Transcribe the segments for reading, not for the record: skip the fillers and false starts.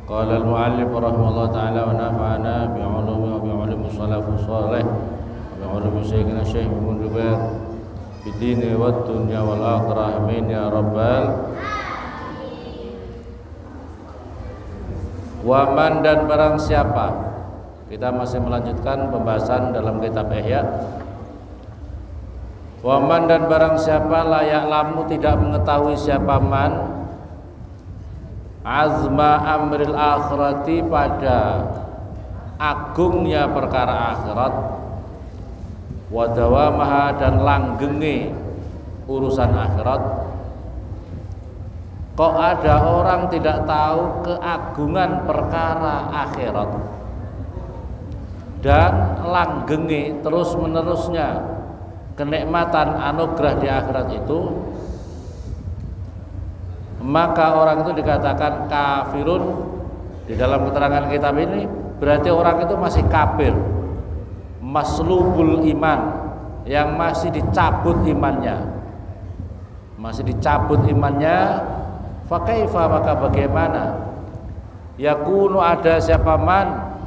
Qala al-mu'allif rahimahullah ta'ala wa nafa'ana bi'ulumi wa bi'ulumi salafus salih wa bi'ulumi syekhina Syekh Ibnu Jubair bid-dini wad dunya wal akhirah amin ya rabbal. Waman dan barang siapa, kita masih melanjutkan pembahasan dalam kitab Ihya. Waman dan barang siapa layak lamu tidak mengetahui siapa man azma amril akhirati pada agungnya perkara akhirat, wadawamaha dan langgenge urusan akhirat. Kok ada orang tidak tahu keagungan perkara akhirat dan langgenge terus menerusnya kenikmatan anugerah di akhirat itu, maka orang itu dikatakan kafirun. Di dalam keterangan kitab ini berarti orang itu masih kafir, maslubul iman, yang masih dicabut imannya, fakaifa, maka bagaimana yakunu ada siapa man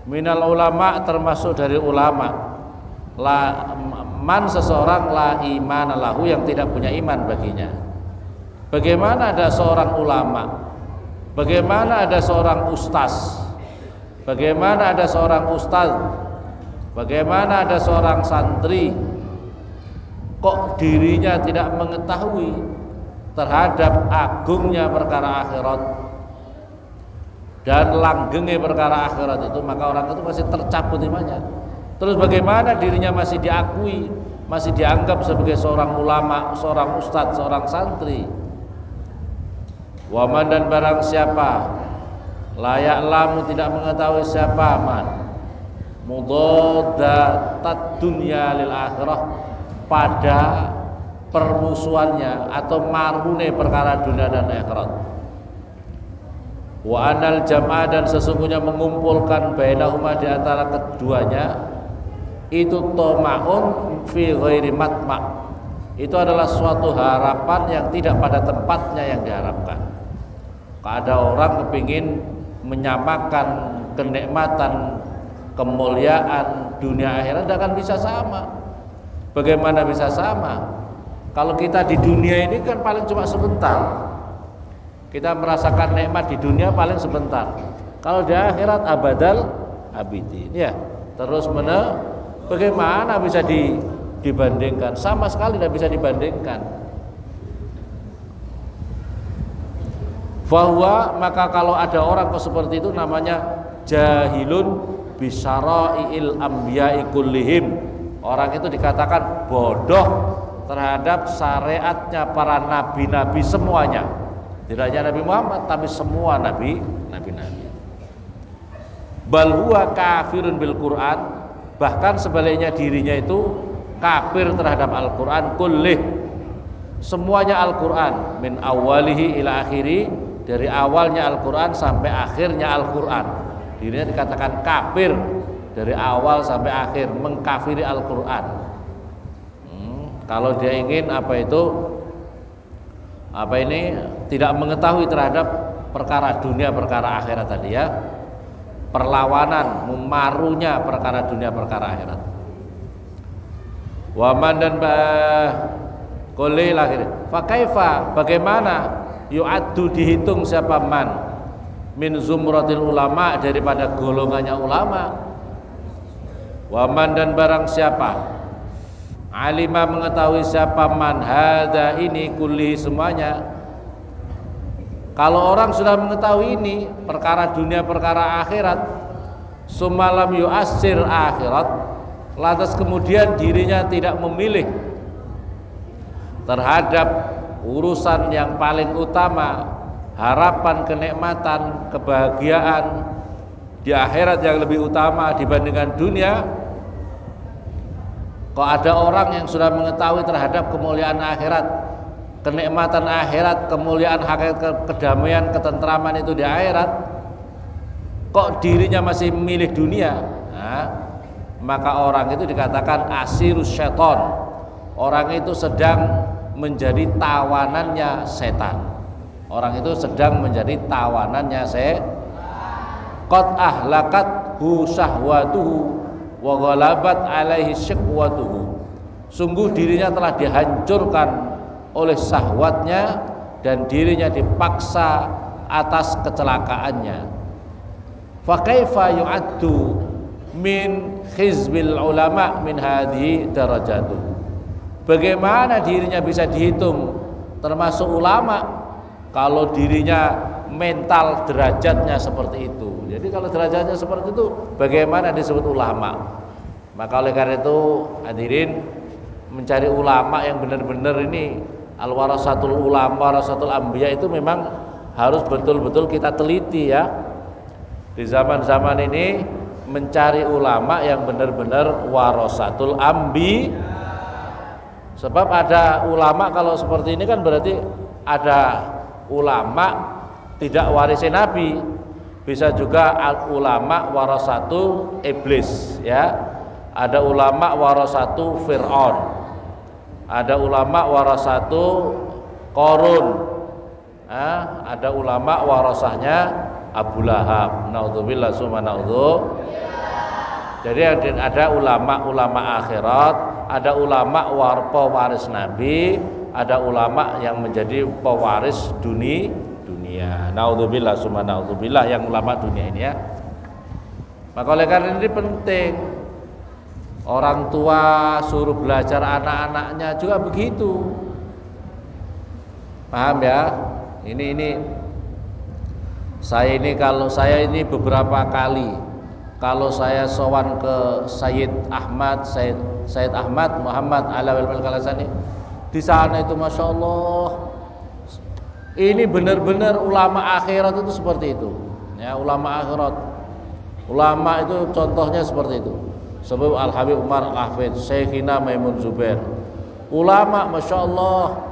minal ulama, termasuk dari ulama, man seseorang la iman lahu, yang tidak punya iman baginya. Bagaimana ada seorang ulama, bagaimana ada seorang ustaz, bagaimana ada seorang ustaz, bagaimana ada seorang santri, kok dirinya tidak mengetahui terhadap agungnya perkara akhirat dan langgengnya perkara akhirat itu, maka orang itu masih tercabut imannya. Terus bagaimana dirinya masih diakui, masih dianggap sebagai seorang ulama, seorang ustadz, seorang santri. Waman dan barang siapa layak lamu tidak mengetahui siapa man mudaddat dunya lil akhirah, pada permusuhannya atau marune perkara dunia dan akhirat. Wa anal jam'a, dan sesungguhnya mengumpulkan bainahuma di antara keduanya itu tomaun fi ghairi matma', itu adalah suatu harapan yang tidak pada tempatnya yang diharapkan. Ada orang kepingin menyamakan kenikmatan kemuliaan dunia akhirat, tidak akan bisa sama. Bagaimana bisa sama? Kalau kita di dunia ini kan paling cuma sebentar, kita merasakan nikmat di dunia paling sebentar. Kalau di akhirat abadal abidin, ya terus bagaimana bisa dibandingkan? Sama sekali tidak bisa dibandingkan. Bahwa maka kalau ada orang seperti itu namanya jahilun bisyara'iil anbiya'i kullihim. Orang itu dikatakan bodoh terhadap syariatnya para nabi-nabi semuanya. Tidak hanya Nabi Muhammad, tapi semua nabi. Bal huwa kafirun bil Qur'an, bahkan sebaliknya dirinya itu kafir terhadap Al-Qur'an kullih. Semuanya Al-Qur'an min awalihi ila akhiri, dari awalnya Al-Qur'an sampai akhirnya Al-Qur'an. Dirinya dikatakan kafir dari awal sampai akhir, mengkafiri Al-Qur'an. Kalau dia ingin tidak mengetahui terhadap perkara dunia perkara akhirat tadi, ya, perlawanan memarunya perkara dunia perkara akhirat. Waman dan qulil akhir fa kaifa, bagaimana yu'addu, dihitung siapa man min zumratil ulama, daripada golongannya ulama. Waman dan barang siapa alima, mengetahui siapa man hadza, ini kulli, semuanya. Kalau orang sudah mengetahui ini perkara dunia perkara akhirat, sumalam yu'assir akhirat, lantas kemudian dirinya tidak memilih terhadap urusan yang paling utama, harapan kenikmatan kebahagiaan di akhirat yang lebih utama dibandingkan dunia. Kok ada orang yang sudah mengetahui terhadap kemuliaan akhirat, kenikmatan akhirat, kemuliaan hakikat, kedamaian, ketentraman itu di akhirat, kok dirinya masih memilih dunia? Maka orang itu dikatakan asirus syaiton, orang itu sedang menjadi tawanannya setan. Orang itu sedang menjadi tawanannya qad ahlakat hu syahwatuhu wa ghalabat alaihi syiqwatuhu. Sungguh dirinya telah dihancurkan oleh syahwatnya dan dirinya dipaksa atas kecelakaannya. Fa kaifa yu'addu min hizbil ulama min hadhihi darajatuh. Bagaimana dirinya bisa dihitung termasuk ulama kalau dirinya mental derajatnya seperti itu? Jadi kalau derajatnya seperti itu, bagaimana disebut ulama? Maka oleh karena itu hadirin, mencari ulama yang benar-benar ini al-warasatul ulama, warasatul anbiya, itu memang harus betul-betul kita teliti ya. Di zaman-zaman ini mencari ulama yang benar-benar warasatul anbiya. Sebab ada ulama kalau seperti ini kan berarti ada ulama tidak warisi Nabi, bisa juga ulama warasatul iblis ya. Ada ulama warasatu Fir'aun, ada ulama warasatu Qarun, ada ulama warasahnya Abu Lahab. Naudzubillah summa naudzubillah. Jadi ada ulama akhirat, ada ulama pewaris Nabi, ada ulama yang menjadi pewaris dunia. Naudzubillah summa naudzubillah, yang ulama dunia ini ya. Maka oleh karena ini penting, orang tua suruh belajar anak-anaknya juga begitu. Paham ya? Ini kalau saya ini beberapa kali kalau saya sowan ke Sayyid Ahmad Muhammad Alawil Al-Kalasani, di sana itu Masya Allah, ini benar-benar ulama akhirat itu seperti itu ya. Ulama akhirat, ulama itu contohnya seperti itu. Sebab Al-Habib Umar Al-Hafidh, Syekhina Maimun Zubair, ulama Masya Allah,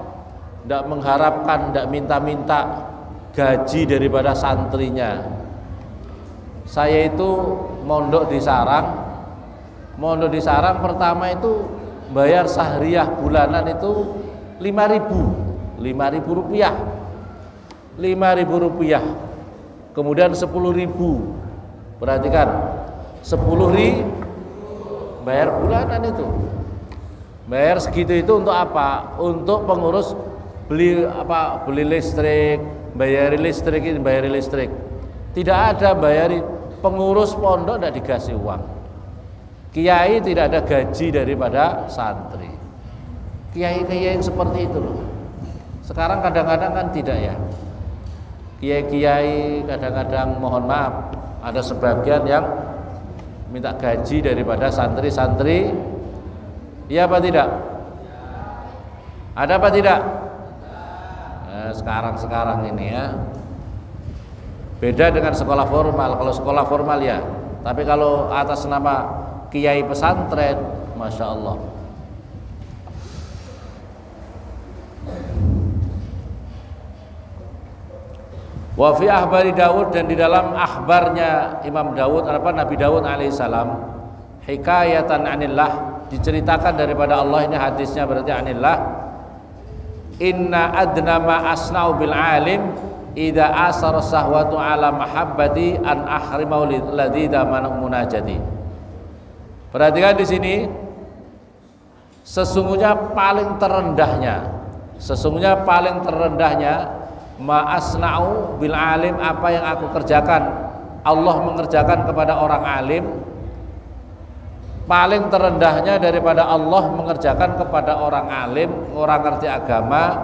tidak mengharapkan, tidak minta-minta gaji daripada santrinya. Saya itu mondok di Sarang pertama itu bayar sahriyah bulanan itu 5.000 rupiah, 5.000 rupiah. Kemudian 10.000, perhatikan, 10.000 bayar bulanan itu. Bayar segitu itu untuk apa? Untuk pengurus beli listrik, bayari listrik. Tidak ada bayari pengurus pondok, tidak dikasih uang. Kiai tidak ada gaji daripada santri. Kiai yang seperti itu loh. Sekarang kadang-kadang kan tidak ya. Kiai kadang-kadang mohon maaf, ada sebagian yang minta gaji daripada santri-santri. Iya apa tidak? Ada apa tidak? Sekarang ini ya. Beda dengan sekolah formal. Kalau sekolah formal ya, tapi kalau atas nama kiai pesantren, Masya Allah. Wa fi ahbari Daud, dan di dalam akhbarnya Imam Daud, Nabi Daud alaihissalam, hikayatan anillah, diceritakan daripada Allah. Ini hadisnya berarti anillah. Inna adna ma asna'u bil alim idza asara sahwatu ala mahabbati an ahrimau ladida munajati. Perhatikan di sini, sesungguhnya paling terendahnya ma asna'u bil alim, apa yang aku kerjakan, Allah mengerjakan kepada orang alim, paling terendahnya daripada Allah mengerjakan kepada orang alim, orang ngerti agama,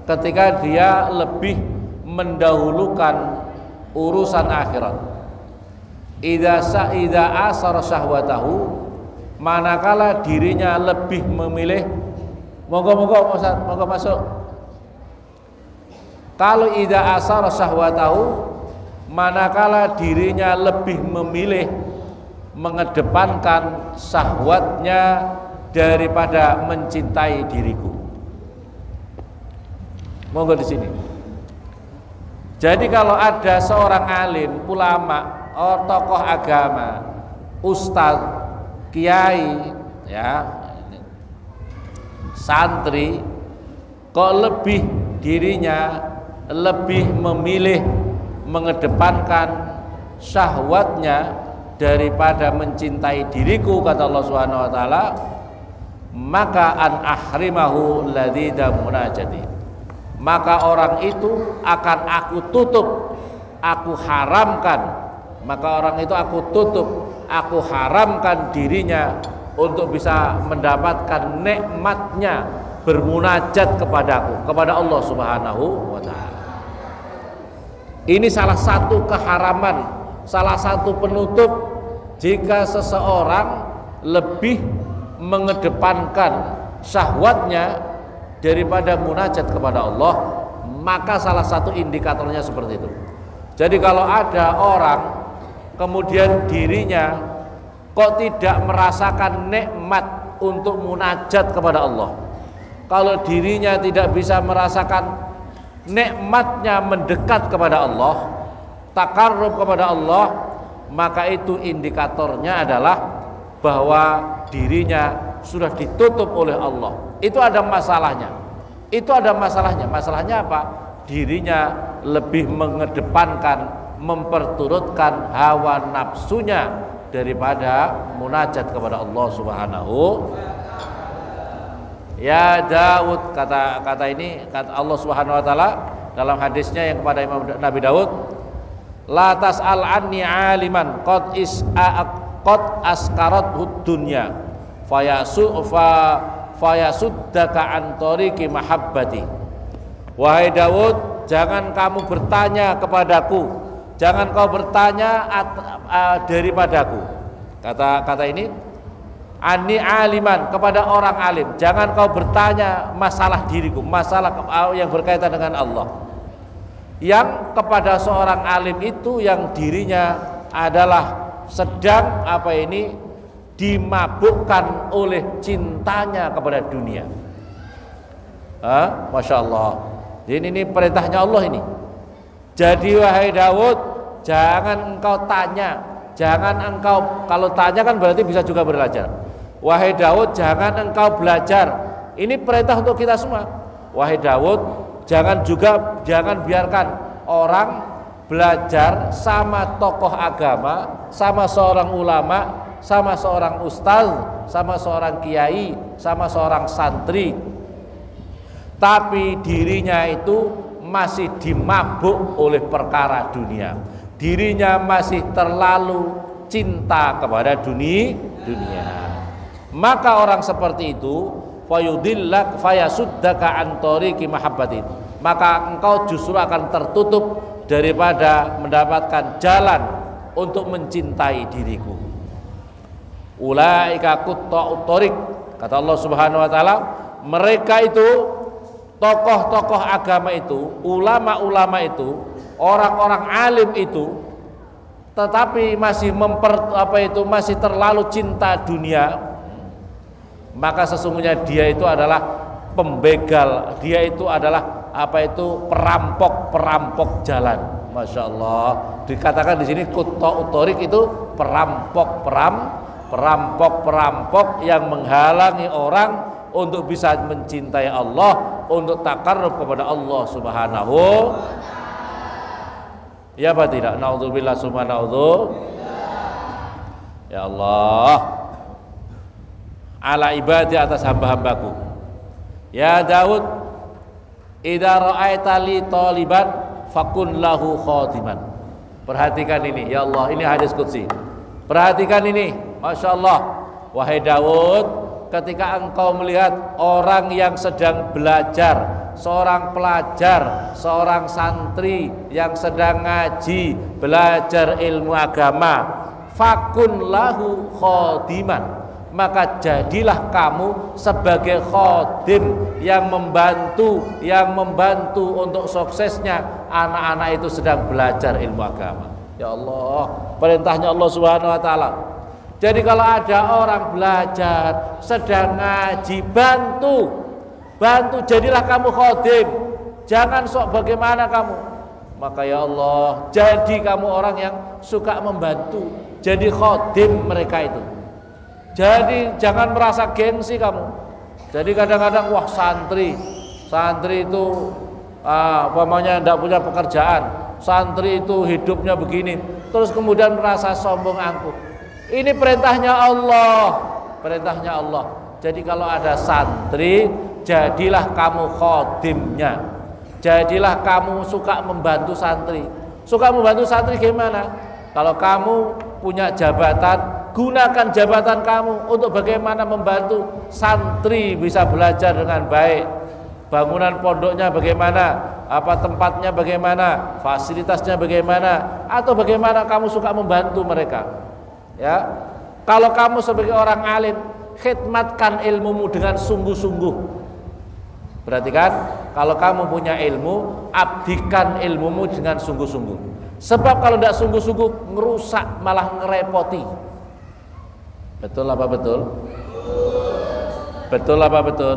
ketika dia lebih mendahulukan urusan akhirat. Idza asara syahwatahu, manakala dirinya lebih memilih, monggo masuk. Kalau idza asara syahwatahu, manakala dirinya lebih memilih mengedepankan syahwatnya daripada mencintai diriku. Monggo di sini. Jadi kalau ada seorang alim, ulama, tokoh agama, ustadz, kiai, ya, santri, kok lebih dirinya lebih memilih mengedepankan syahwatnya daripada mencintai diriku, kata Allah Subhanahu wa taala, maka an ahrimahu ladzida munajati, maka orang itu akan aku tutup, aku haramkan, maka orang itu aku tutup, aku haramkan dirinya untuk bisa mendapatkan nikmatnya bermunajat kepadaku, kepada Allah Subhanahu wa taala. Ini salah satu keharaman, salah satu penutup jika seseorang lebih mengedepankan syahwatnya daripada munajat kepada Allah, maka salah satu indikatornya seperti itu. Jadi kalau ada orang kemudian dirinya kok tidak merasakan nikmat untuk munajat kepada Allah, kalau dirinya tidak bisa merasakan nikmatnya mendekat kepada Allah, takarrub kepada Allah, maka itu indikatornya adalah bahwa dirinya sudah ditutup oleh Allah. Itu ada masalahnya. Itu ada masalahnya. Masalahnya apa? Dirinya lebih mengedepankan, memperturutkan hawa nafsunya daripada munajat kepada Allah Subhanahu. Ya Daud, kata Allah Subhanahu wa taala dalam hadisnya yang kepada Imam Nabi Daud, la tas'al anni aliman qad askarat dunya fayasuddaka an tariqi mahabbati. Wahai Daud, jangan kamu bertanya kepadaku, jangan kau bertanya daripadaku. Kata ini ani aliman, kepada orang alim, jangan kau bertanya masalah diriku, masalah yang berkaitan dengan Allah. Yang kepada seorang alim itu yang dirinya adalah sedang dimabukkan oleh cintanya kepada dunia. Masya Allah. Ini perintahnya Allah ini. Jadi wahai Daud, jangan engkau tanya, jangan engkau, kalau tanya kan berarti bisa juga belajar. Wahai Daud, jangan engkau belajar. Ini perintah untuk kita semua. Wahai Daud, jangan biarkan orang belajar sama tokoh agama, sama seorang ulama, sama seorang ustaz, sama seorang kiai, sama seorang santri, tapi dirinya itu masih dimabuk oleh perkara dunia. Dirinya masih terlalu cinta kepada dunia. Maka orang seperti itu fayudillak fayasuddaka an tariqi mahabbatin, maka engkau justru akan tertutup daripada mendapatkan jalan untuk mencintai diriku. Ulaika qutta'ut thariq, kata Allah Subhanahu wa taala, mereka itu tokoh-tokoh agama itu, ulama-ulama itu, orang-orang alim itu, tetapi masih masih terlalu cinta dunia, maka sesungguhnya dia itu adalah pembegal, dia itu adalah perampok jalan. Masya Allah, dikatakan di sini qutta'ut thariq itu perampok yang menghalangi orang untuk bisa mencintai Allah, untuk takarrub kepada Allah Subhanahu. Ya apa tidak? Naudzubillah subhanahu. Ya Allah, ala ibadi, atas hamba-hambaku. Ya Daud, idza ra'aita li taliban fakun lahu khadiman. Perhatikan ini, ya Allah, ini hadis qudsi. Perhatikan ini, Masya Allah. Wahai Daud, ketika engkau melihat orang yang sedang belajar, seorang pelajar, seorang santri yang sedang ngaji, belajar ilmu agama, fakun lahu khadiman, maka jadilah kamu sebagai khadim yang membantu untuk suksesnya anak-anak itu sedang belajar ilmu agama. Ya Allah, perintahnya Allah Subhanahu wa taala. Jadi kalau ada orang belajar, sedang ngaji, bantu, jadilah kamu khadim. Jangan sok bagaimana kamu. Maka ya Allah, jadi kamu orang yang suka membantu, jadi khadim mereka itu. Jadi jangan merasa gengsi kamu. Jadi kadang-kadang wah santri itu umpamanya tidak punya pekerjaan, santri itu hidupnya begini, terus kemudian merasa sombong angkuh. Ini perintahnya Allah, perintahnya Allah. Jadi kalau ada santri, jadilah kamu khodimnya, jadilah kamu suka membantu santri. Suka membantu santri gimana? Kalau kamu punya jabatan, gunakan jabatan kamu untuk bagaimana membantu santri bisa belajar dengan baik. Bangunan pondoknya bagaimana, apa tempatnya bagaimana, fasilitasnya bagaimana, atau bagaimana kamu suka membantu mereka. Ya, kalau kamu sebagai orang alim, khidmatkan ilmumu dengan sungguh-sungguh. Berarti kan, kalau kamu punya ilmu, abdikan ilmumu dengan sungguh-sungguh. Sebab kalau tidak sungguh-sungguh, ngerusak malah ngerepoti. Betul apa betul? Betul apa betul?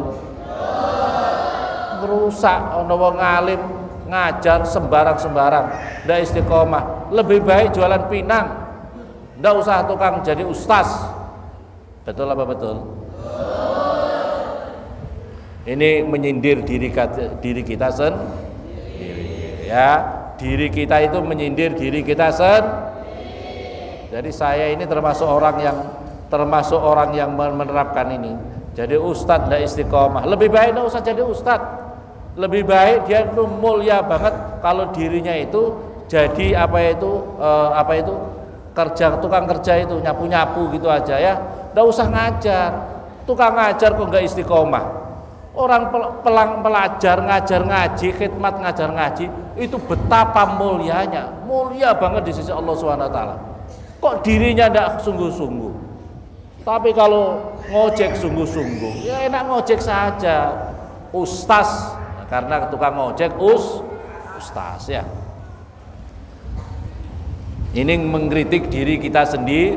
Merusak. Ono wong alim ngajar sembarang-sembarang, ndak istiqomah. Lebih baik jualan pinang, ndak usah tukang jadi ustaz. Betul apa betul? Ini menyindir diri kita sendiri. Ya, diri kita itu menyindir diri kita sendiri. Jadi saya ini termasuk orang yang menerapkan ini. Jadi ustadz ndak istiqomah. Lebih baik ndak usah jadi ustadz. Lebih baik dia itu mulia banget kalau dirinya itu jadi tukang kerja itu nyapu-nyapu gitu aja ya. Ndak usah ngajar. Tukang ngajar kok nggak istiqomah. Orang pelajar ngajar ngaji, khidmat ngajar ngaji itu betapa mulianya. Mulia banget di sisi Allah Subhanahu wa taala. Kok dirinya ndak sungguh-sungguh. Tapi kalau ngojek sungguh-sungguh, ya enak ngojek saja. Ustaz, karena tukang ngojek ustaz ya. Ini mengkritik diri kita sendiri,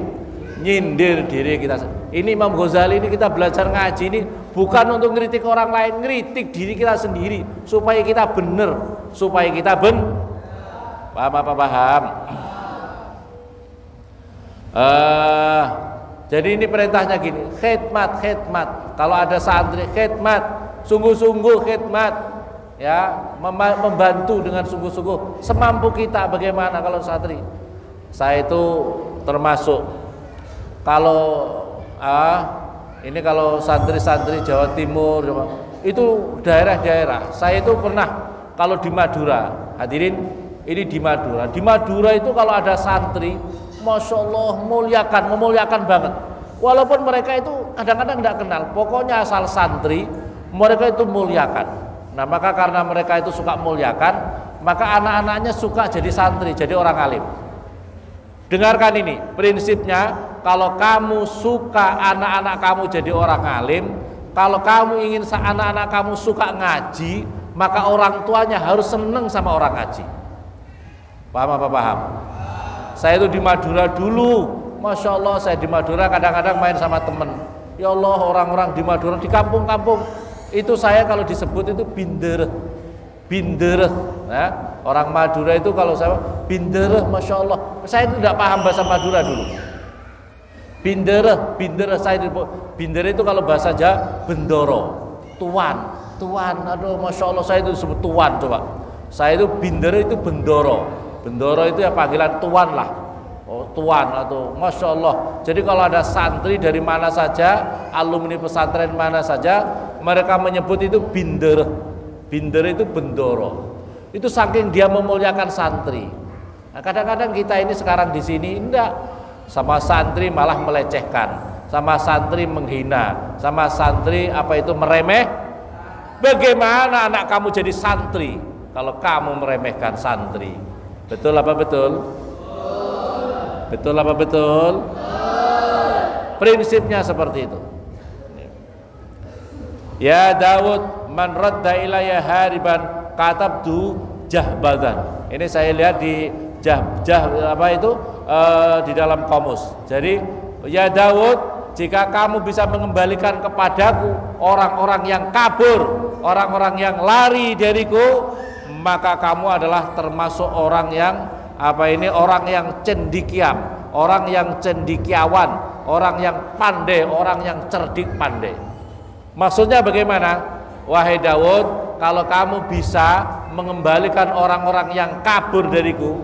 nyindir diri kita sendiri. Ini Imam Ghazali ini kita belajar ngaji ini bukan untuk ngkritik orang lain, ngkritik diri kita sendiri supaya kita benar, supaya kita paham apa paham? Jadi ini perintahnya gini, khidmat. Kalau ada santri khidmat, sungguh-sungguh khidmat, ya, membantu dengan sungguh-sungguh semampu kita. Bagaimana kalau santri? Saya itu termasuk kalau santri-santri Jawa Timur itu daerah-daerah. Saya itu pernah kalau di Madura, hadirin, ini di Madura. Di Madura itu kalau ada santri, Masya Allah memuliakan banget. Walaupun mereka itu kadang-kadang tidak kenal, pokoknya asal santri, mereka itu muliakan. Nah maka karena mereka itu suka muliakan, maka anak-anaknya suka jadi santri, jadi orang alim. Dengarkan ini, prinsipnya kalau kamu suka anak-anak kamu jadi orang alim, kalau kamu ingin anak-anak kamu suka ngaji, maka orang tuanya harus seneng sama orang ngaji. Paham apa paham? Saya itu di Madura dulu, Masya Allah saya di Madura kadang-kadang main sama temen. Ya Allah, orang-orang di Madura, di kampung-kampung itu saya kalau disebut itu binder. Nah, orang Madura itu kalau saya binder, Masya Allah. Saya itu tidak paham bahasa Madura dulu. Binder itu kalau bahasa Jawa bendoro, tuan. Aduh, Masya Allah saya itu disebut tuan coba. Saya itu binder itu bendoro. Bendoro itu ya panggilan tuan lah. Oh, tuan atau Masya Allah. Jadi kalau ada santri dari mana saja, alumni pesantren mana saja, mereka menyebut itu binder. Binder itu bendoro. Itu saking dia memuliakan santri. Nah, kadang-kadang kita ini sekarang di sini enggak, sama santri malah melecehkan, sama santri menghina, sama santri meremeh. Bagaimana anak kamu jadi santri kalau kamu meremehkan santri? Betul apa betul? Betul apa betul? Prinsipnya seperti itu. Ya Daud, man radda ilayya hariban katabtu jahbadan. Ini saya lihat di di dalam kamus. Jadi ya Daud, jika kamu bisa mengembalikan kepadaku orang-orang yang kabur, orang-orang yang lari dariku, maka kamu adalah termasuk orang yang orang yang cendikiam, orang yang cendikiawan, orang yang pandai, orang yang cerdik pandai. Maksudnya bagaimana? Wahai Daud, kalau kamu bisa mengembalikan orang-orang yang kabur dariku.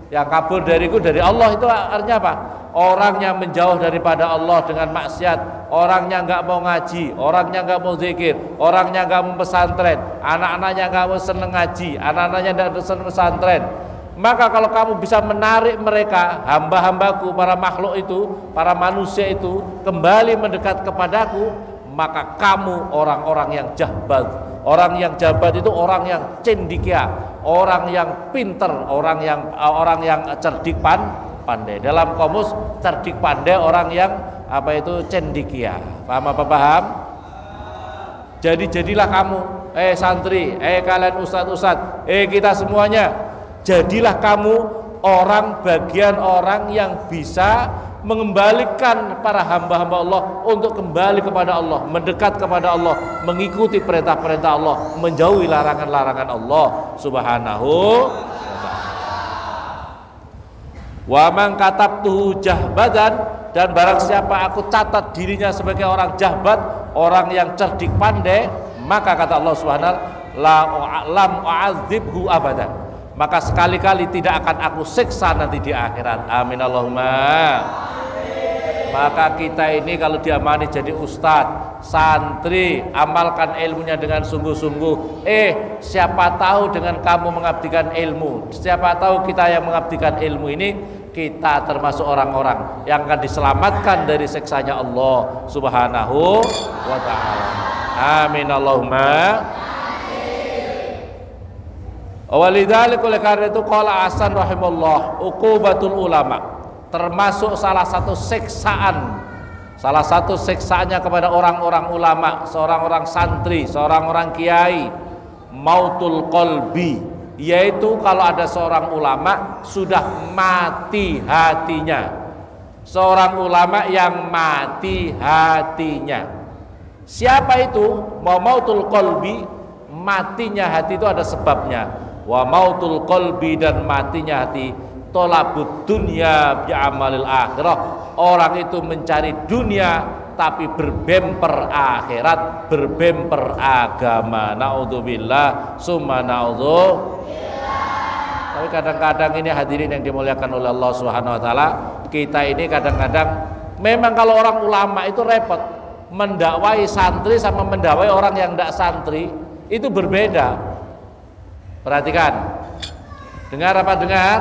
Yang kabur dariku dari Allah itu artinya apa? Orang yang menjauh daripada Allah dengan maksiat, orangnya nggak mau ngaji, orangnya nggak mau zikir, orangnya nggak mau pesantren, anak-anaknya nggak mau seneng ngaji, anak-anaknya nggak seneng pesantren. Maka kalau kamu bisa menarik mereka, hamba-hambaku, para makhluk itu, para manusia itu kembali mendekat kepadaku, maka kamu orang-orang yang jahbaz. Orang yang jabat itu orang yang cendikia, orang yang pinter, orang yang cerdik pandai. Dalam kamus cerdik pandai orang yang apa itu cendikia. Paham apa paham? Jadi jadilah kamu, santri, kalian ustadz, kita semuanya, jadilah kamu orang bagian orang yang bisa mengembalikan para hamba-hamba Allah untuk kembali kepada Allah, mendekat kepada Allah, mengikuti perintah-perintah Allah, menjauhi larangan-larangan Allah Subhanahu wa ta'ala. Wa man katabtuhu jahbadan, dan barang siapa aku catat dirinya sebagai orang jahbat, orang yang cerdik pandai, maka kata Allah Subhanahu lam u'adzibhu abadan, maka sekali-kali tidak akan aku siksa nanti di akhirat. Amin Allahumma. Maka kita ini kalau diamani jadi ustadz, santri, amalkan ilmunya dengan sungguh-sungguh. Siapa tahu dengan kamu mengabdikan ilmu, siapa tahu kita yang mengabdikan ilmu ini, kita termasuk orang-orang yang akan diselamatkan dari siksanya Allah Subhanahu wa ta'ala. Amin Allahumma. Walidzalik, oleh karena itu qala Hasan rahimahullah, uqubatul ulama, termasuk salah satu siksaannya kepada orang-orang ulama, seorang orang santri, seorang orang kiai, mautul qalbi, yaitu kalau ada seorang ulama sudah mati hatinya, seorang ulama yang mati hatinya. Siapa itu? Mautul qalbi, matinya hati itu ada sebabnya. Wa mautul qalbi, dan matinya hati, tolabud dunya bi'amalil akhirah, orang itu mencari dunia tapi berbemper akhirat, berbemper agama. Naudzubillah summa naudzubillah. Tapi kadang-kadang ini hadirin yang dimuliakan oleh Allah Subhanahu wa taala, kita ini kadang-kadang memang kalau orang ulama itu repot, mendakwai santri sama mendakwai orang yang tidak santri itu berbeda. Perhatikan, dengar apa dengar?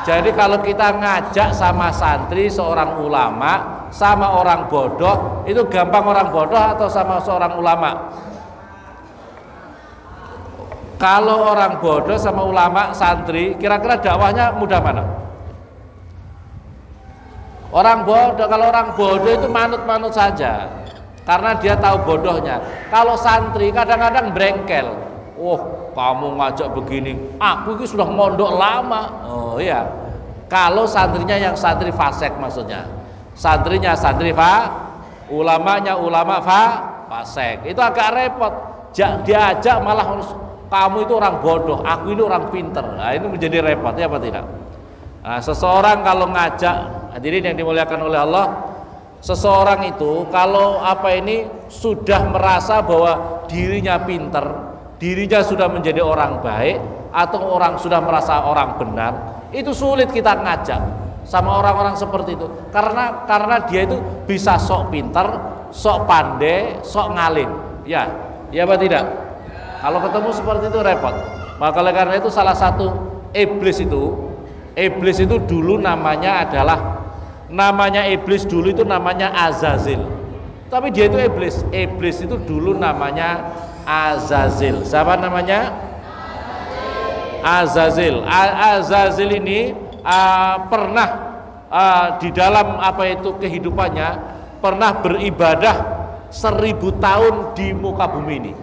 Jadi kalau kita ngajak sama santri seorang ulama sama orang bodoh, itu gampang orang bodoh atau sama seorang ulama? Kalau orang bodoh sama ulama santri, kira-kira dakwahnya mudah mana? Orang bodoh, kalau orang bodoh itu manut-manut saja, karena dia tahu bodohnya. Kalau santri kadang-kadang brengkel. Kamu ngajak begini, aku ini sudah mondok lama. Oh iya, kalau santrinya yang santri fasek, maksudnya santrinya santri ulamanya ulama fasek, itu agak repot. Diajak malah harus, kamu itu orang bodoh, aku ini orang pinter. Nah, ini menjadi repot, ya apa tidak? Nah, seseorang kalau ngajak, hadirin yang dimuliakan oleh Allah, seseorang itu kalau sudah merasa bahwa dirinya pinter, dirinya sudah menjadi orang baik, atau orang sudah merasa orang benar, itu sulit kita ngajak sama orang-orang seperti itu, karena dia itu bisa sok pinter, sok pandai, sok ngalim. Ya apa tidak? Kalau ketemu seperti itu repot. Maka oleh karena itu salah satu iblis itu dulu namanya iblis dulu itu namanya Azazil. Tapi dia itu iblis itu dulu namanya Azazil. Siapa namanya? Azazil. Azazil ini pernah di dalam kehidupannya pernah beribadah 1000 tahun di muka bumi ini.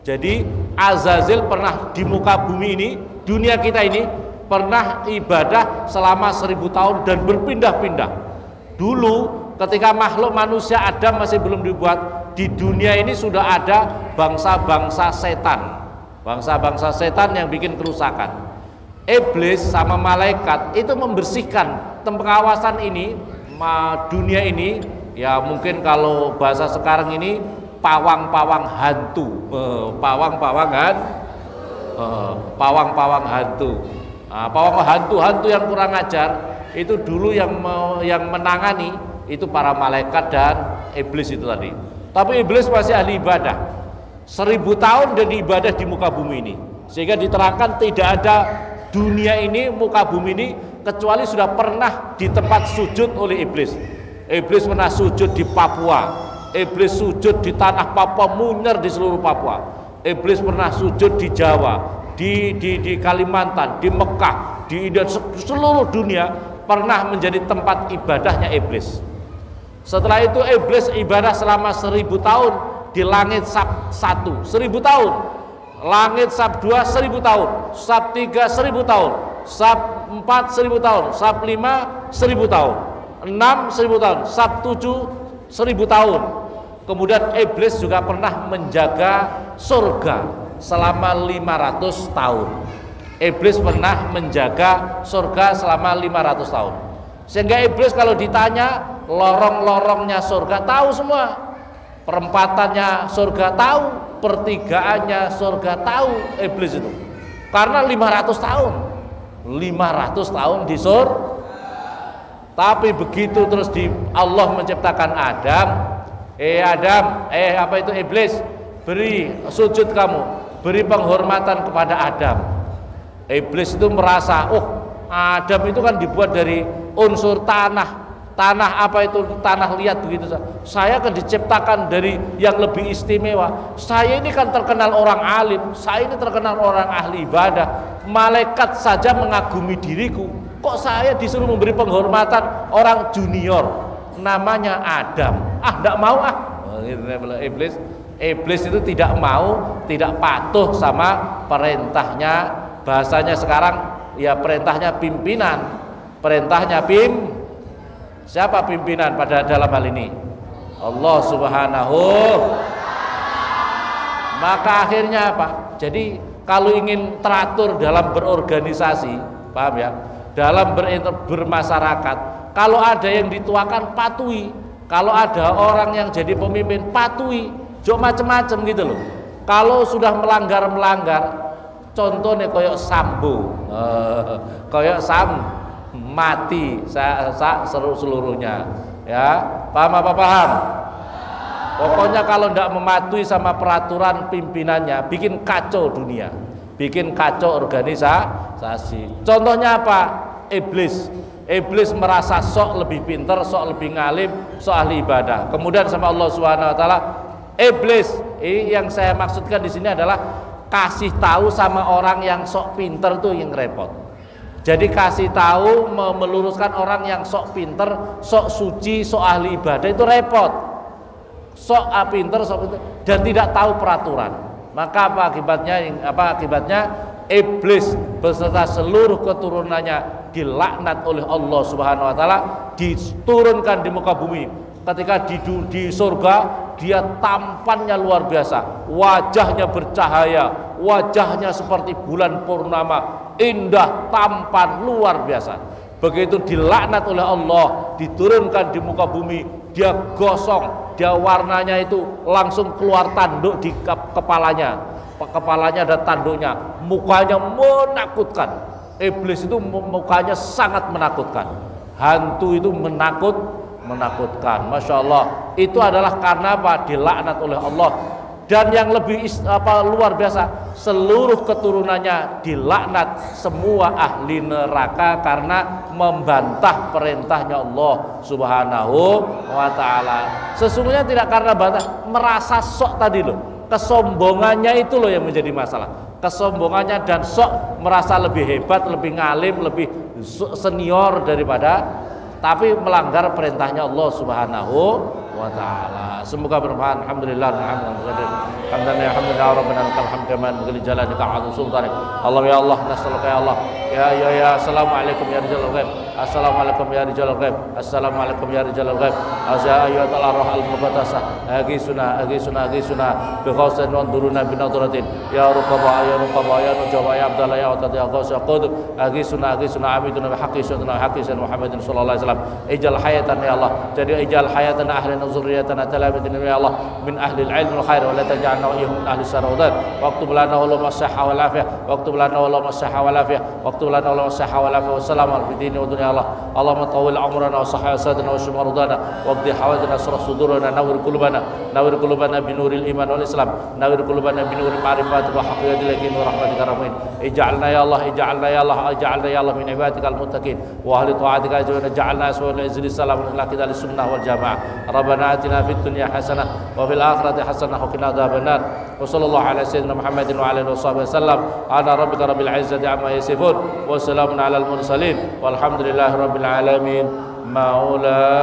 Jadi Azazil pernah di muka bumi ini, dunia kita ini pernah ibadah selama 1000 tahun dan berpindah-pindah. Dulu ketika makhluk manusia Adam masih belum dibuat, di dunia ini sudah ada bangsa-bangsa setan yang bikin kerusakan. Iblis sama malaikat itu membersihkan kawasan ini, dunia ini, ya mungkin kalau bahasa sekarang ini pawang-pawang hantu, pawang-pawang hantu. Nah, pawang hantu-hantu yang kurang ajar itu dulu yang menangani itu para malaikat dan iblis itu tadi. Tapi iblis masih ahli ibadah. 1000 tahun dan ibadah di muka bumi ini. Sehingga diterangkan tidak ada dunia ini, muka bumi ini, kecuali sudah pernah di tempat sujud oleh iblis. Iblis pernah sujud di Papua. Iblis sujud di tanah Papua, Munyer di seluruh Papua. Iblis pernah sujud di Jawa, di Kalimantan, di Mekah, di India, seluruh dunia pernah menjadi tempat ibadahnya iblis. Setelah itu iblis ibadah selama 1000 tahun di langit sab 1, 1000 tahun. Langit sab 2, 1000 tahun. Sab 3, 1000 tahun. Sab 4, 1000 tahun. Sab 5, 1000 tahun. 6, 1000 tahun. Sab 7, 1000 tahun. Kemudian iblis juga pernah menjaga surga selama 500 tahun. Iblis pernah menjaga surga selama 500 tahun. Sehingga iblis kalau ditanya lorong-lorongnya surga tahu semua, perempatannya surga tahu, pertigaannya surga tahu iblis itu. Karena 500 tahun 500 tahun di surga. Tapi begitu terus Allah menciptakan Adam, Adam, apa itu iblis, beri sujud kamu, beri penghormatan kepada Adam. Iblis itu merasa, oh Adam itu kan dibuat dari unsur tanah apa itu, tanah liat begitu. Saya kan diciptakan dari yang lebih istimewa. Saya ini kan terkenal orang alim, saya ini terkenal orang ahli ibadah. Malaikat saja mengagumi diriku, kok saya disuruh memberi penghormatan orang junior namanya Adam. Tidak mau Iblis itu tidak mau, tidak patuh sama perintahnya. Bahasanya sekarang ya perintahnya pimpinan, perintahnya siapa pimpinan pada dalam hal ini? Allah Subhanahu. Maka akhirnya apa? Jadi kalau ingin teratur dalam berorganisasi, paham ya? Dalam bermasyarakat, kalau ada yang dituakan patuhi, kalau ada orang yang jadi pemimpin patuhi, jok macam-macam gitu loh. Kalau sudah melanggar, contohnya koyok Sambo, koyok Sam mati seluruhnya, ya paham apa paham? Pokoknya kalau tidak mematuhi sama peraturan pimpinannya, bikin kacau dunia, bikin kacau organisasi. Contohnya apa? Iblis merasa sok lebih pintar, sok lebih ngalim, sok ahli ibadah. Kemudian sama Allah Subhanahu Wa Taala, iblis ini yang saya maksudkan di sini adalah kasih tahu sama orang yang sok pintar tuh yang repot. Jadi kasih tahu meluruskan orang yang sok pintar, sok suci, sok ahli ibadah itu repot. Sok pintar, sok pintar dan tidak tahu peraturan. Maka apa akibatnya? Iblis beserta seluruh keturunannya dilaknat oleh Allah Subhanahu Wa Taala, diturunkan di muka bumi. Ketika di surga dia tampannya luar biasa, wajahnya bercahaya, wajahnya seperti bulan purnama, indah, tampan, luar biasa. Begitu dilaknat oleh Allah, diturunkan di muka bumi, dia gosong, dia warnanya itu langsung keluar tanduk di kepalanya ada tanduknya, mukanya menakutkan. Iblis itu mukanya sangat menakutkan, hantu itu menakutkan. Masya Allah, itu adalah karena apa? Dilaknat oleh Allah. Dan yang lebih luar biasa, seluruh keturunannya dilaknat, semua ahli neraka karena membantah perintahnya Allah Subhanahu Wa Taala. Sesungguhnya tidak karena bantah, merasa sok tadi loh, kesombongannya itu loh yang menjadi masalah. Kesombongannya dan sok merasa lebih hebat, lebih ngalim, lebih senior daripada, tapi melanggar perintahnya Allah Subhanahu Wa Taala. Semoga bermanfaat. Alhamdulillah, alhamdulillah, rabbana lakal hamdu kama yanbaghi li jalalika wa 'azimi sultanik. Allah ya Allah, nas'aluka ya Allah, ya ya assalamualaikum ya rijalul ghaib, assalamualaikum ya rijalul ghaib, assalamualaikum ya rijalul ghaib, ya ayyuhal arwah al muqaddasah agisuna bi ghausin wa duruna bi nadratin ya ruqaba ya nujaba ya abdallah ya utad ya ghaus ya qud agisuna amiduna bi haqqi sayyidina Muhammadin sallallahu alaihi wasallam ijal hayatan ya Allah, jadi ijal hayatan ahli zurriyatana talabatin ya Allah min ahli al-ilm wal khair wa la taj'alna wa min ahli saraudat waqtu lana wa masahha wal afiyah waqtu lana wa masahha wal afiyah waqtu lana wa masahha wal afiyah wa salam fi dini wa dunya Allah. Allahumma tawil umrana wa sahha sadana wa shumardana waqdi hawadana asrah sudurana nawwir qulubana bi nuril iman wal islam nawwir qulubana bi nuril ma'rifat wa haqiqatil yaqin wa rahmatika rahmin ij'alna ya Allah min ibadikal muttaqin wa ahli ta'atika ja'alna aswal izli salam ala kita sunnah wal jamaah. Rabbana atina fid dunya hasanah wa fil akhirati hasanah wa qina adzabannar. Wa sallallahu ala sayyidina Muhammadin wa ala alihi wasallam. Ana rabbika rabbil izzati amma yasifun wa salamun alal mursalin walhamdulillahi rabbil alamin. Maula